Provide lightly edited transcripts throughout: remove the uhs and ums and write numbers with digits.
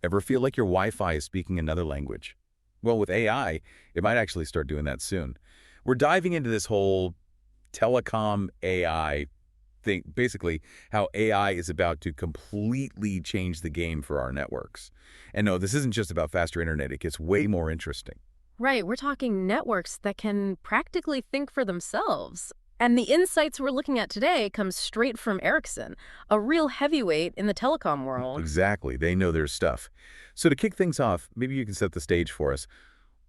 Ever feel like your Wi-Fi is speaking another language? Well, with AI, it might actually start doing that soon. We're diving into this whole telecom AI thing, basically how AI is about to completely change the game for our networks. And no, this isn't just about faster internet. It gets way more interesting. Right, we're talking networks that can practically think for themselves. And the insights we're looking at today come straight from Ericsson, a real heavyweight in the telecom world. Exactly. They know their stuff. So to kick things off, maybe you can set the stage for us.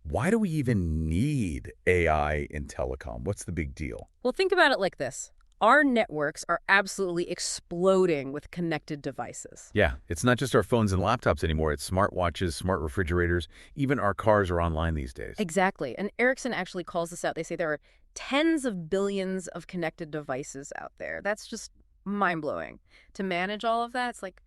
Why do we even need AI in telecom? What's the big deal? Well, think about it like this. Our networks are absolutely exploding with connected devices. Yeah, it's not just our phones and laptops anymore. It's smartwatches, smart refrigerators. Even our cars are online these days. Exactly. And Ericsson actually calls this out. They say there are tens of billions of connected devices out there. That's just mind-blowing. To manage all of that, it's like,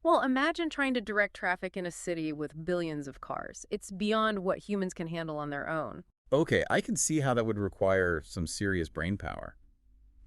well, imagine trying to direct traffic in a city with billions of cars. It's beyond what humans can handle on their own. Okay, I can see how that would require some serious brain power.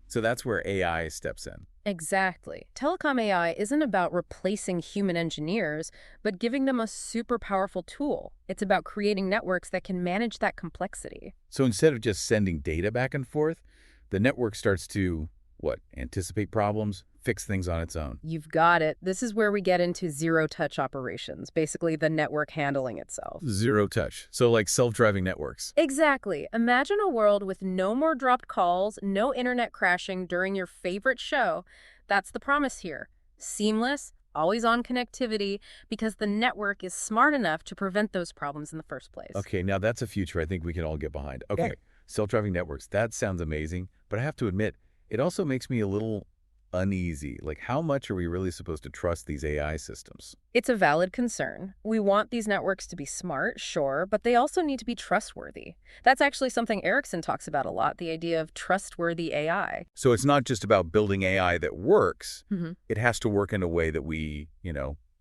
So that's where AI steps in. Exactly. Telecom AI isn't about replacing human engineers, but giving them a super powerful tool. It's about creating networks that can manage that complexity. So instead of just sending data back and forth, the network starts to, what, anticipate problems, fix things on its own. You've got it. This is where we get into zero-touch operations, basically the network handling itself. Zero touch. So like self-driving networks. Exactly. Imagine a world with no more dropped calls, no internet crashing during your favorite show. That's the promise here. Seamless, always-on connectivity, because the network is smart enough to prevent those problems in the first place. Okay, now that's a future I think we can all get behind. Okay, Yeah. self-driving networks, that sounds amazing, but I have to admit, it also makes me a little uneasy. Like, how much are we really supposed to trust these AI systems? It's a valid concern. We want these networks to be smart, sure, but they also need to be trustworthy. That's actually something Ericsson talks about a lot, the idea of trustworthy AI. So it's not just about building AI that works. hmm It has to work in a way that we,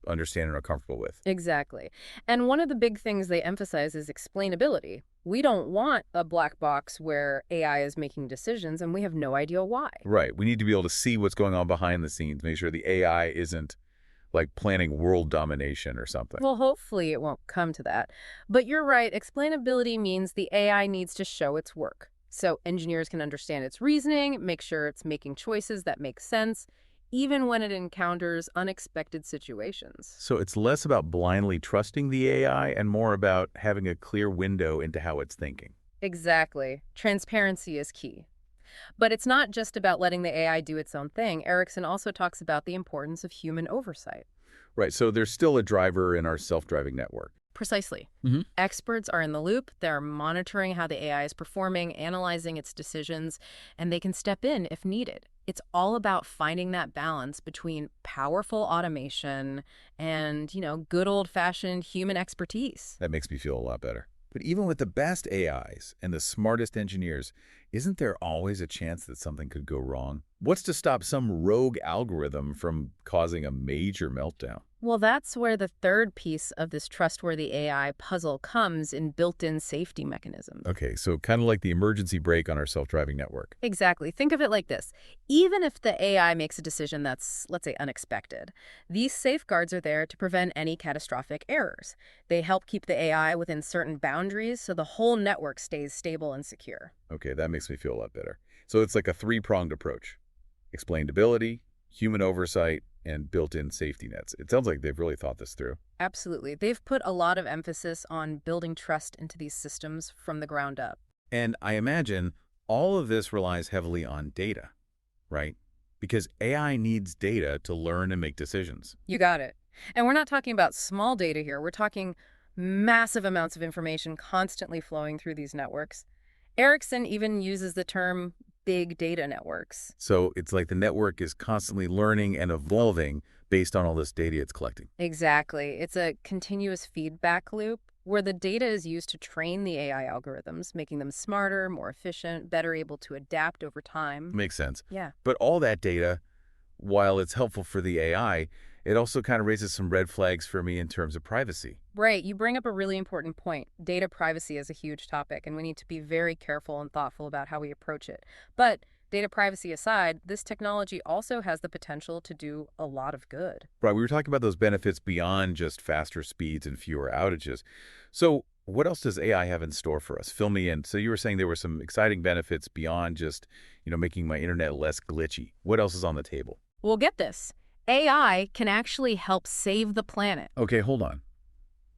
understand and are comfortable with. Exactly. And one of the big things they emphasize is explainability. We don't want a black box where AI is making decisions and we have no idea why. Right. We need to be able to see what's going on behind the scenes, make sure the AI isn't like planning world domination or something. Well, hopefully it won't come to that. But you're right, explainability means the AI needs to show its work. So engineers can understand its reasoning, make sure it's making choices that make sense, even when it encounters unexpected situations. So it's less about blindly trusting the AI and more about having a clear window into how it's thinking. Exactly. Transparency is key. But it's not just about letting the AI do its own thing. Ericsson also talks about the importance of human oversight. Right. So there's still a driver in our self-driving network. Precisely. hmm Experts are in the loop. They're monitoring how the AI is performing, analyzing its decisions, and they can step in if needed. It's all about finding that balance between powerful automation and, good old-fashioned human expertise. That makes me feel a lot better. But even with the best AIs and the smartest engineers, isn't there always a chance that something could go wrong? What's to stop some rogue algorithm from causing a major meltdown? Well, that's where the third piece of this trustworthy AI puzzle comes in built-in safety mechanisms. Okay, so kind of like the emergency brake on our self-driving network. Exactly. Think of it like this. Even if the AI makes a decision that's, let's say, unexpected, these safeguards are there to prevent any catastrophic errors. They help keep the AI within certain boundaries so the whole network stays stable and secure. Okay, that makes me feel a lot better. So it's like a three-pronged approach. Explainability, human oversight, and built-in safety nets. It sounds like they've really thought this through. Absolutely. They've put a lot of emphasis on building trust into these systems from the ground up. And I imagine all of this relies heavily on data, right? Because AI needs data to learn and make decisions. You got it. And we're not talking about small data here. We're talking massive amounts of information constantly flowing through these networks. Ericsson even uses the term big data networks. So it's like the network is constantly learning and evolving based on all this data it's collecting. Exactly. It's a continuous feedback loop where the data is used to train the AI algorithms, making them smarter, more efficient, better able to adapt over time. Makes sense. Yeah. But all that data, while it's helpful for the AI, it also kind of raises some red flags for me in terms of privacy. Right. You bring up a really important point. Data privacy is a huge topic, and we need to be very careful and thoughtful about how we approach it. But data privacy aside, this technology also has the potential to do a lot of good. Right, we were talking about those benefits beyond just faster speeds and fewer outages. So what else does AI have in store for us? Fill me in. So you were saying there were some exciting benefits beyond just, making my internet less glitchy. What else is on the table? Well, get this. AI can actually help save the planet. Okay, hold on.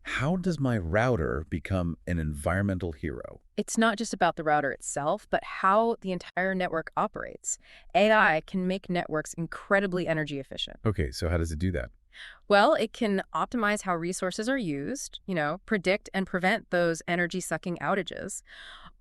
How does my router become an environmental hero? It's not just about the router itself, but how the entire network operates. AI can make networks incredibly energy efficient. Okay, so how does it do that? Well, it can optimize how resources are used, predict and prevent those energy-sucking outages.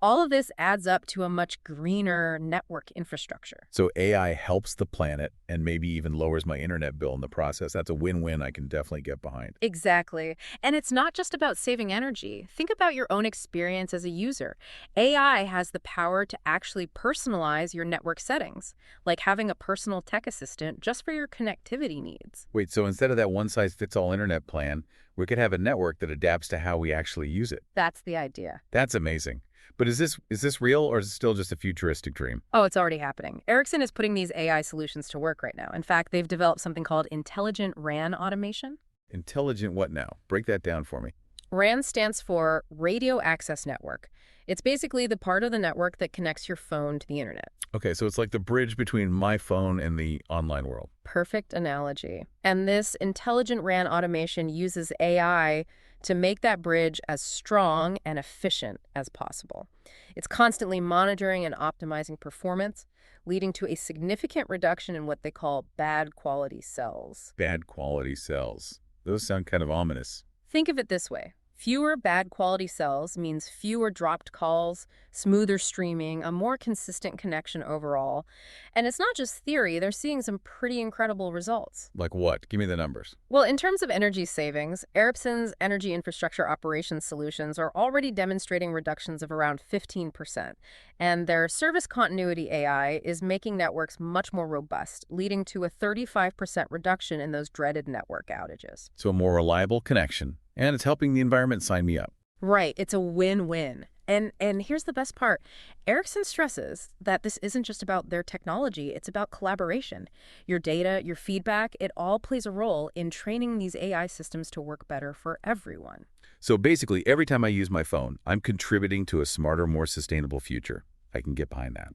All of this adds up to a much greener network infrastructure. So AI helps the planet and maybe even lowers my internet bill in the process. That's a win-win I can definitely get behind. Exactly. And it's not just about saving energy. Think about your own experience as a user. AI has the power to actually personalize your network settings, like having a personal tech assistant just for your connectivity needs. Wait, so instead of that one-size-fits-all internet plan, we could have a network that adapts to how we actually use it. That's the idea. That's amazing. But is this real or is it still just a futuristic dream? Oh, it's already happening. Ericsson is putting these AI solutions to work right now. In fact, they've developed something called intelligent RAN automation. Intelligent what now? Break that down for me. RAN stands for Radio Access Network. It's basically the part of the network that connects your phone to the internet. Okay, so it's like the bridge between my phone and the online world. Perfect analogy. And this intelligent RAN automation uses AI to make that bridge as strong and efficient as possible. It's constantly monitoring and optimizing performance, leading to a significant reduction in what they call bad quality cells. Bad quality cells. Those sound kind of ominous. Think of it this way. Fewer bad quality cells means fewer dropped calls, smoother streaming, a more consistent connection overall. And it's not just theory, they're seeing some pretty incredible results. Like what? Give me the numbers. Well, in terms of energy savings, Ericsson's energy infrastructure operations solutions are already demonstrating reductions of around 15%. And their service continuity AI is making networks much more robust, leading to a 35% reduction in those dreaded network outages. So a more reliable connection. And it's helping the environment sign me up. Right. It's a win-win. And here's the best part. Ericsson stresses that this isn't just about their technology, it's about collaboration. Your data, your feedback, it all plays a role in training these AI systems to work better for everyone. So basically, every time I use my phone, I'm contributing to a smarter, more sustainable future. I can get behind that.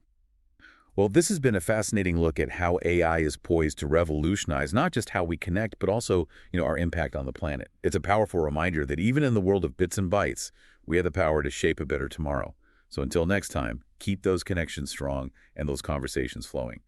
Well, this has been a fascinating look at how AI is poised to revolutionize not just how we connect, but also, our impact on the planet. It's a powerful reminder that even in the world of bits and bytes, we have the power to shape a better tomorrow. So until next time, keep those connections strong and those conversations flowing.